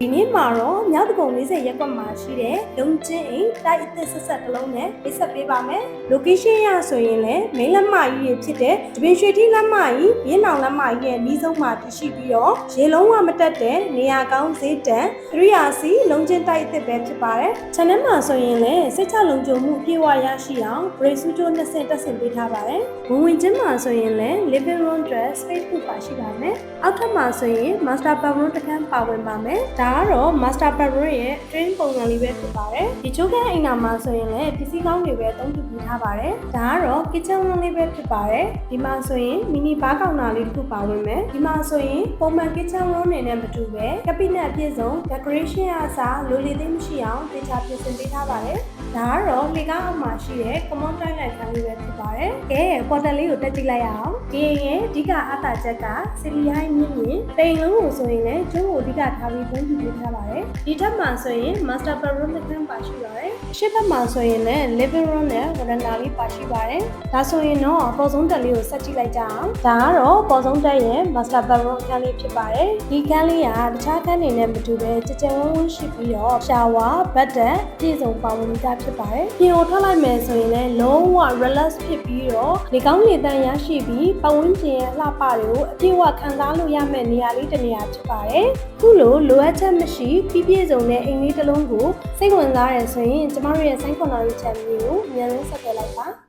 ဒီနေ့မှာတော့မြောက်တကုံ40ရပ်ကွက်မှာရှိတဲ့လုံချင်းအိမ်တိုက်အသစ်ဆက်ဆက်တစ်လုံးနဲ့ပြဆက်ပေးပါမယ်။ location ရဆိုရင်လည်းမိန်းလက်မကြီးဖြစ်တဲ့တပင်ရွှေတိလက်မကြီးရင်းအောင်လက်မကြီးရဲ့အနီးဆုံးမှာတည်ရှိပြီးတော့ရေလုံးဝမတက်တဲ့နေရာကောင်းဈေးတန် 3RC လုံချင်းတိုက်အသစ်ပဲဖြစ်ပါတယ်။ channel မှာဆိုရင်လည်းစိတ်ချလုံခြုံမှုအပြည့်အဝရရှိအောင် brake switch နဲ့တက်ဆင်ပေးထားပါတယ်။ဝင်ချင်းမှာဆိုရင်လည်း living room dress space ပါရှိပါမယ်။အောက်ထပ်မှာဆိုရင် master bedroom တစ်ခန်းပါဝင်ပါမယ်။ဒါကတော့ master bedroom ရဲ့ train ပုံစံလေးပဲဖြစ်ပါတယ်။ဒီချိုးခန်းအိမ်နာမှာဆိုရင်လည်းပစ္စည်းကောင်းတွေပဲအသုံးပြုပေးထားပါတယ်။ဒါကတော့ kitchen room လေးပဲဖြစ်ပါတယ်။ဒီမှာဆိုရင် mini bar ကောင်တာလေးတစ်ခုပါဝင်မယ်။ဒီမှာဆိုရင်ပုံမှန် kitchen room နေနဲ့မတူပဲ cabinet အပြည့်စုံ decoration အစားလိုလေသိမ်းမရှိအောင်တေချာပြင်ဆင်ပေးထားပါတယ်။ဒါကတော့လေကားအောက်မှာရှိတဲ့ common toilet ခန်းလေးပဲဖြစ်ပါတယ်။ကဲ portal လေးကိုတက်ကြည့်လိုက်ရအောင်။ဒီရဲ့အဓိကအားသာချက်ကစီလီယာမြင့်မြင့်ပိန်လုံးကိုဆိုရင်လည်းကျိုးကိုအဓိကထားပြီးပုံပြပေးထားပါတယ်။ဒီထက်မှာဆိုရင် master bedroom တစ်ခန်းပါရှိပါတယ်။အရှိတ်ဘက်မှာဆိုရင်လည်း living room နဲ့ veranda လေးပါရှိပါတယ်။ဒါဆိုရင်တော့ပေါ်ဆုံးတက်လေးကိုဆက်ကြည့်လိုက်ကြအောင်။ဒါကတော့ပေါ်ဆုံးတက်ရဲ့ master bedroom ခန်းလေးဖြစ်ပါတယ်။ဒီခန်းလေးကတခြားခန်းတွေနဲ့မတူပဲကြကြဝန်းဝန်းရှိပြီးတော့ shower, bed အပြည့်စုံပါဝင်တာဖြစ်ပါတယ်။ပြင်ကိုထွက်လိုက်မယ်ဆိုရင်လည်းလုံးဝ relax ဖြစ်ပြီးတော့လေကောင်းလေတန်းရရှိပြီးပတ်ဝန်းကျင်ရဲ့အလှပတွေကိုအပြည့်အဝခံစားလို့ရမယ့်နေရာလေးတစ်နေရာဖြစ်ပါတယ်။ခုလိုလိုအပ်ချက်မရှိပြည့်စုံတဲ့အိမ်လေးတစ်လုံးကိုစိတ်ဝင်စားရဆိုရင်ကျမတို့ရဲ့ Sign Corner Channel ကိုအမြန်ဆုံးဆက်သွယ်လိုက်ပါ